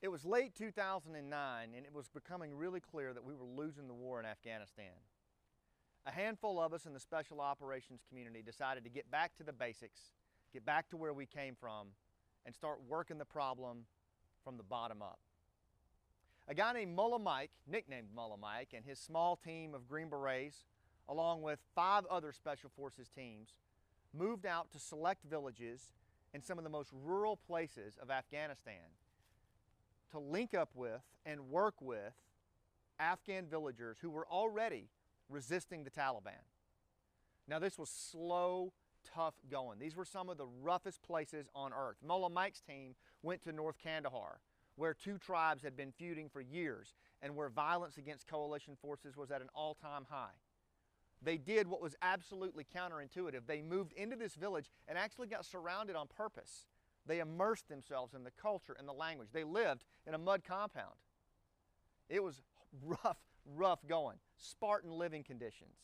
It was late 2009, and it was becoming really clear that we were losing the war in Afghanistan. A handful of us in the special operations community decided to get back to the basics, get back to where we came from, and start working the problem from the bottom up. A guy named Mullah Mike, nicknamed Mullah Mike, and his small team of Green Berets, along with 5 other Special Forces teams, moved out to select villages in some of the most rural places of Afghanistan to link up with and work with Afghan villagers who were already resisting the Taliban. Now, this was slow, tough going. These were some of the roughest places on earth. Mullah Mike's team went to North Kandahar, where 2 tribes had been feuding for years and where violence against coalition forces was at an all-time high. They did what was absolutely counterintuitive. They moved into this village and actually got surrounded on purpose. They immersed themselves in the culture and the language. They lived in a mud compound. It was rough going. Spartan living conditions.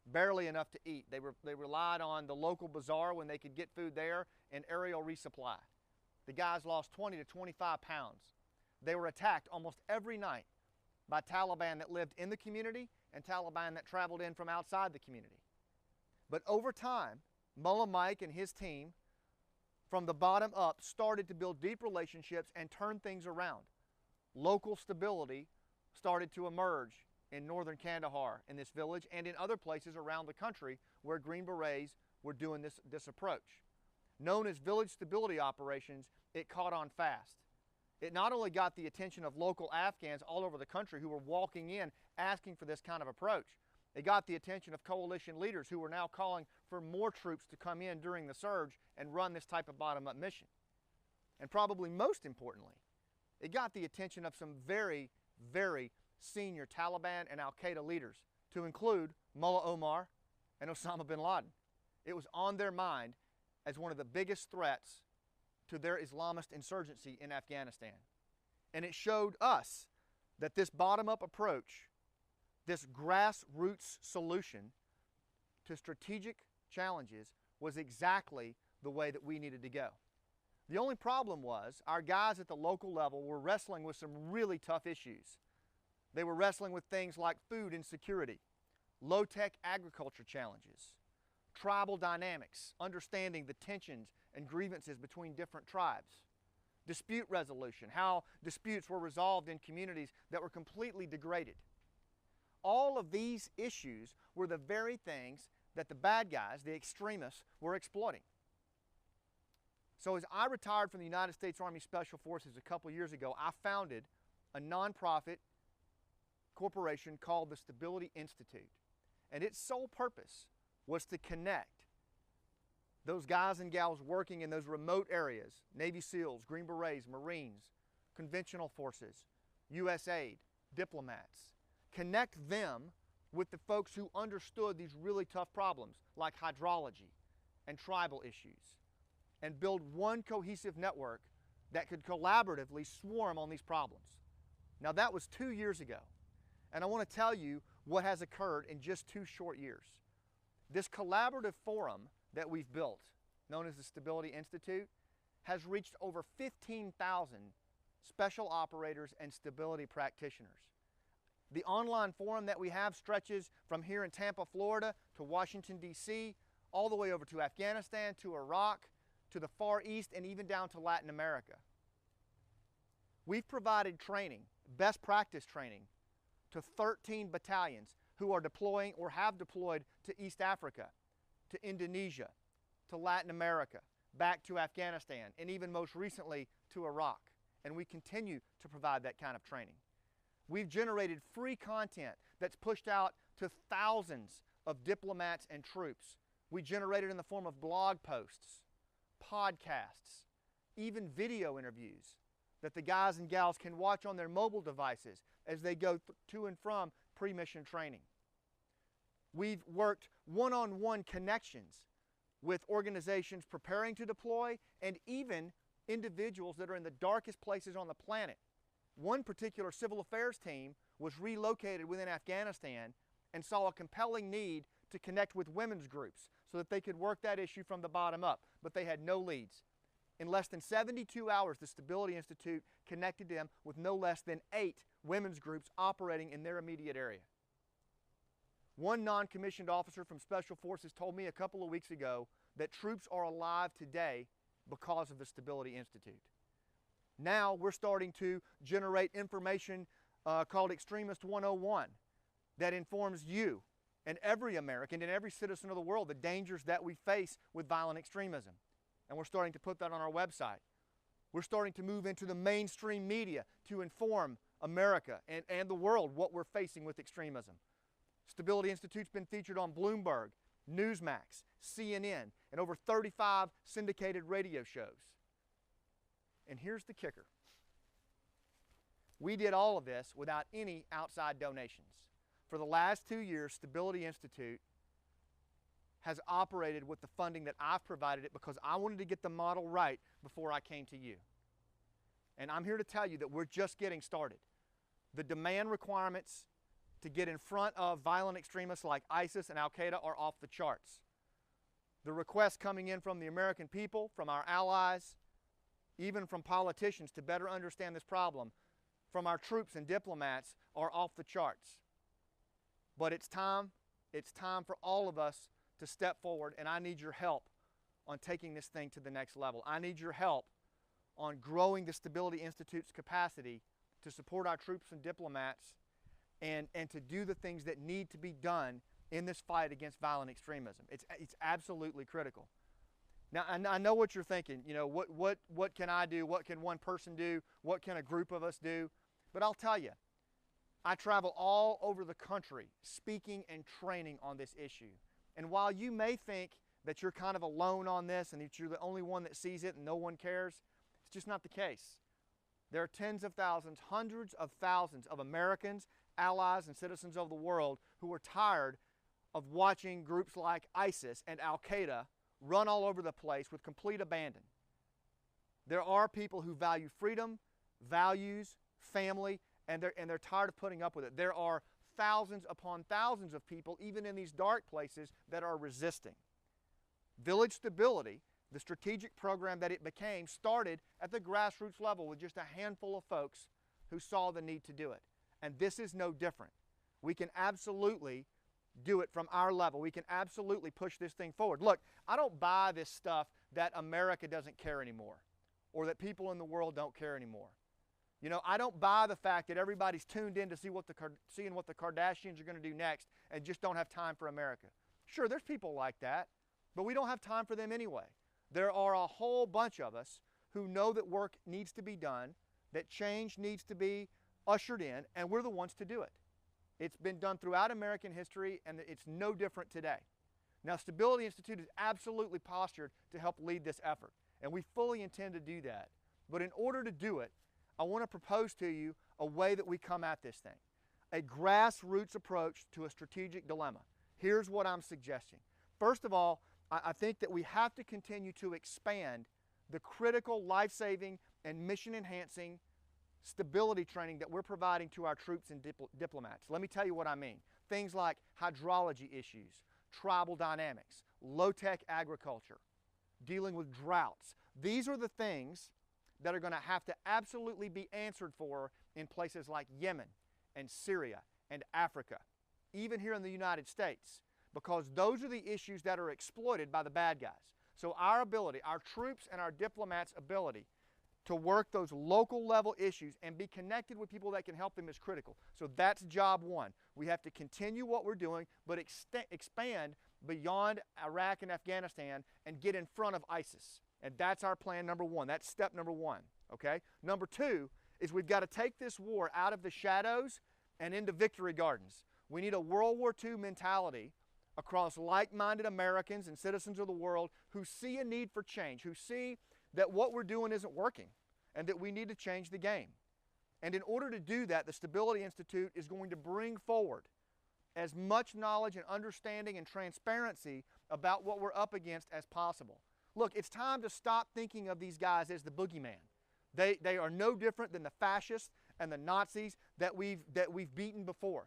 Barely enough to eat. They relied on the local bazaar when they could get food there and aerial resupply. The guys lost 20 to 25 pounds. They were attacked almost every night by Taliban that lived in the community and Taliban that traveled in from outside the community. But over time, Mullah Mike and his team, from the bottom up, started to build deep relationships and turn things around. Local stability started to emerge in northern Kandahar, in this village, and in other places around the country where Green Berets were doing this approach. Known as village stability operations, it caught on fast. It not only got the attention of local Afghans all over the country who were walking in asking for this kind of approach, it got the attention of coalition leaders who were now calling for more troops to come in during the surge and run this type of bottom-up mission. And probably most importantly, it got the attention of some very, very senior Taliban and Al-Qaeda leaders, to include Mullah Omar and Osama bin Laden. It was on their mind as one of the biggest threats to their Islamist insurgency in Afghanistan. And it showed us that this bottom-up approach, this grassroots solution to strategic challenges, was exactly the way that we needed to go. The only problem was our guys at the local level were wrestling with some really tough issues. They were wrestling with things like food insecurity, low-tech agriculture challenges, tribal dynamics, understanding the tensions and grievances between different tribes, dispute resolution, how disputes were resolved in communities that were completely degraded. All of these issues were the very things that the bad guys, the extremists, were exploiting. So as I retired from the United States Army Special Forces a couple years ago, I founded a nonprofit corporation called the Stability Institute. And its sole purpose was to connect those guys and gals working in those remote areas, Navy SEALs, Green Berets, Marines, conventional forces, USAID, diplomats, connect them with the folks who understood these really tough problems like hydrology and tribal issues, and build one cohesive network that could collaboratively swarm on these problems. Now, that was 2 years ago, and I want to tell you what has occurred in just 2 short years. This collaborative forum that we've built, known as the Stability Institute, has reached over 15,000 special operators and stability practitioners. The online forum that we have stretches from here in Tampa, Florida, to Washington, D.C., all the way over to Afghanistan, to Iraq, to the Far East, and even down to Latin America. We've provided training, best practice training, to 13 battalions who are deploying or have deployed to East Africa, to Indonesia, to Latin America, back to Afghanistan, and even most recently to Iraq. And we continue to provide that kind of training. We've generated free content that's pushed out to thousands of diplomats and troops. We generate it in the form of blog posts, podcasts, even video interviews that the guys and gals can watch on their mobile devices as they go to and from pre-mission training. We've worked one-on-one connections with organizations preparing to deploy and even individuals that are in the darkest places on the planet. One particular civil affairs team was relocated within Afghanistan and saw a compelling need to connect with women's groups so that they could work that issue from the bottom up, but they had no leads. In less than 72 hours, the Stability Institute connected them with no less than 8 women's groups operating in their immediate area. One non-commissioned officer from Special Forces told me a couple of weeks ago that troops are alive today because of the Stability Institute. Now we're starting to generate information called Extremist 101 that informs you and every American and every citizen of the world the dangers that we face with violent extremism. And we're starting to put that on our website. We're starting to move into the mainstream media to inform America and the world what we're facing with extremism. Stability Institute's been featured on Bloomberg, Newsmax, CNN, and over 35 syndicated radio shows. And here's the kicker. We did all of this without any outside donations. For the last 2 years, Stability Institute has operated with the funding that I've provided it because I wanted to get the model right before I came to you. And I'm here to tell you that we're just getting started. The demand requirements to get in front of violent extremists like ISIS and Al-Qaeda are off the charts. The requests coming in from the American people, from our allies, even from politicians to better understand this problem, from our troops and diplomats are off the charts. But it's time for all of us to step forward, and I need your help on taking this thing to the next level. I need your help on growing the Stability Institute's capacity to support our troops and diplomats and to do the things that need to be done in this fight against violent extremism. It's absolutely critical. Now, I know what you're thinking. You know, what can I do? What can one person do? What can a group of us do? But I'll tell you, I travel all over the country speaking and training on this issue. And while you may think that you're kind of alone on this and that you're the only one that sees it and no one cares, it's just not the case. There are tens of thousands, hundreds of thousands of Americans, allies, and citizens of the world who are tired of watching groups like ISIS and Al-Qaeda run all over the place with complete abandon. There are people who value freedom, values, family, and they're tired of putting up with it. There are thousands upon thousands of people, even in these dark places, that are resisting. Village Stability, the strategic program that it became, started at the grassroots level with just a handful of folks who saw the need to do it. And this is no different. We can absolutely do it from our level. We can absolutely push this thing forward. Look, I don't buy this stuff that America doesn't care anymore or that people in the world don't care anymore. You know, I don't buy the fact that everybody's tuned in to seeing what the Kardashians are going to do next and just don't have time for America. Sure, there's people like that, but we don't have time for them anyway. There are a whole bunch of us who know that work needs to be done, that change needs to be ushered in, and we're the ones to do it. It's been done throughout American history, and it's no different today. Now, Stability Institute is absolutely postured to help lead this effort, and we fully intend to do that. But in order to do it, I want to propose to you a way that we come at this thing, a grassroots approach to a strategic dilemma. Here's what I'm suggesting. First of all, I think that we have to continue to expand the critical life-saving and mission-enhancing stability training that we're providing to our troops and diplomats. Let me tell you what I mean. Things like hydrology issues, tribal dynamics, low-tech agriculture, dealing with droughts. These are the things that are going to have to absolutely be answered for in places like Yemen and Syria and Africa, even here in the United States, because those are the issues that are exploited by the bad guys. So our ability, our troops and our diplomats' ability to work those local level issues and be connected with people that can help them is critical. So that's job one. We have to continue what we're doing, but expand beyond Iraq and Afghanistan and get in front of ISIS. And that's our plan number one. That's step number one, okay? Number two is we've got to take this war out of the shadows and into victory gardens. We need a World War II mentality across like-minded Americans and citizens of the world who see a need for change, who see that what we're doing isn't working and that we need to change the game. And in order to do that, the Stability Institute is going to bring forward as much knowledge and understanding and transparency about what we're up against as possible. Look, it's time to stop thinking of these guys as the boogeyman. They are no different than the fascists and the Nazis that we've beaten before.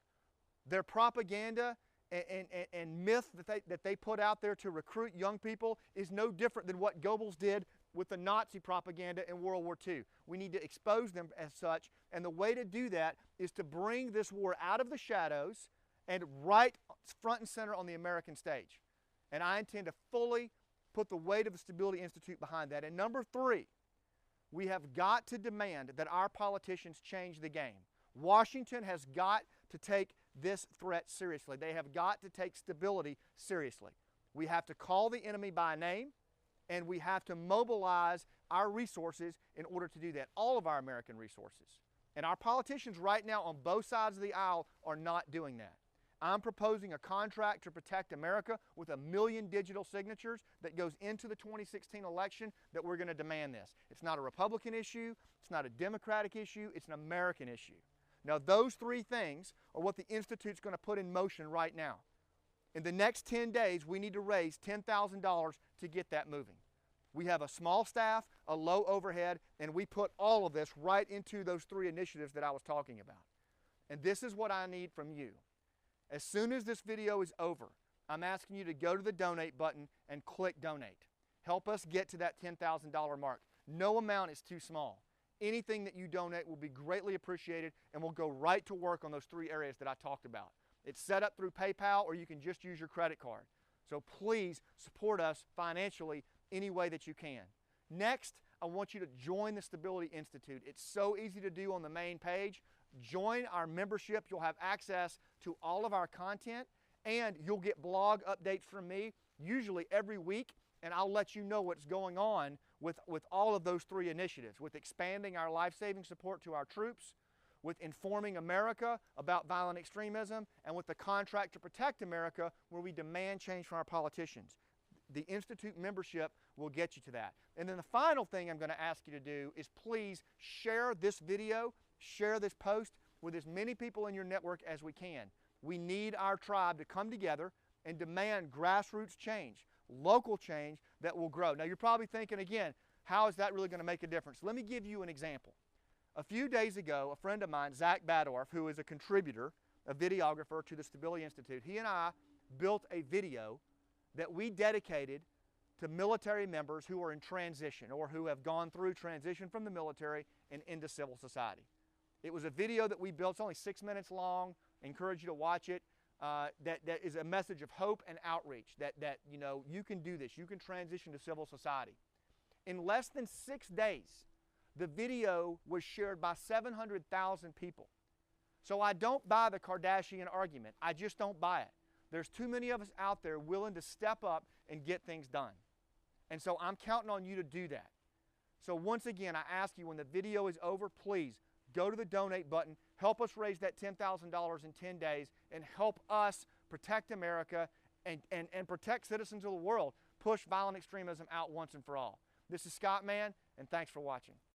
Their propaganda and myth that they put out there to recruit young people is no different than what Goebbels did with the Nazi propaganda in World War II. We need to expose them as such, and the way to do that is to bring this war out of the shadows and right front and center on the American stage. And I intend to fully put the weight of the Stability Institute behind that. And number three, we have got to demand that our politicians change the game. Washington has got to take this threat seriously. They have got to take stability seriously. We have to call the enemy by name, and we have to mobilize our resources in order to do that, all of our American resources. And our politicians right now on both sides of the aisle are not doing that. I'm proposing a contract to protect America with 1 million digital signatures that goes into the 2016 election that we're going to demand this. It's not a Republican issue, it's not a Democratic issue, it's an American issue. Now those three things are what the Institute's going to put in motion right now. In the next 10 days, we need to raise $10,000 to get that moving. We have a small staff, a low overhead, and we put all of this right into those three initiatives that I was talking about. And this is what I need from you. As soon as this video is over, I'm asking you to go to the donate button and click donate. Help us get to that $10,000 mark. No amount is too small. Anything that you donate will be greatly appreciated, and we'll go right to work on those three areas that I talked about. It's set up through PayPal, or you can just use your credit card. So please support us financially any way that you can. Next, I want you to join the Stability Institute. It's so easy to do on the main page. Join our membership. You'll have access to all of our content, and you'll get blog updates from me usually every week, and I'll let you know what's going on with all of those three initiatives, with expanding our life-saving support to our troops, with informing America about violent extremism, and with the contract to protect America, where we demand change from our politicians. The Institute membership will get you to that. And then the final thing I'm going to ask you to do is please share this video, share this post with as many people in your network as we can. We need our tribe to come together and demand grassroots change, local change that will grow. Now you're probably thinking again, how is that really going to make a difference? Let me give you an example. A few days ago, a friend of mine, Zach Badorf, who is a contributor, a videographer to the Stability Institute, he and I built a video that we dedicated to military members who are in transition or who have gone through transition from the military and into civil society. It was a video that we built. It's only 6 minutes long. I encourage you to watch it. That is a message of hope and outreach that you know, you can do this. You can transition to civil society. In less than 6 days, the video was shared by 700,000 people. So I don't buy the Kardashian argument. I just don't buy it. There's too many of us out there willing to step up and get things done. And so I'm counting on you to do that. So once again, I ask you, when the video is over, please go to the donate button, help us raise that $10,000 in 10 days, and help us protect America and protect citizens of the world, push violent extremism out once and for all. This is Scott Mann, and thanks for watching.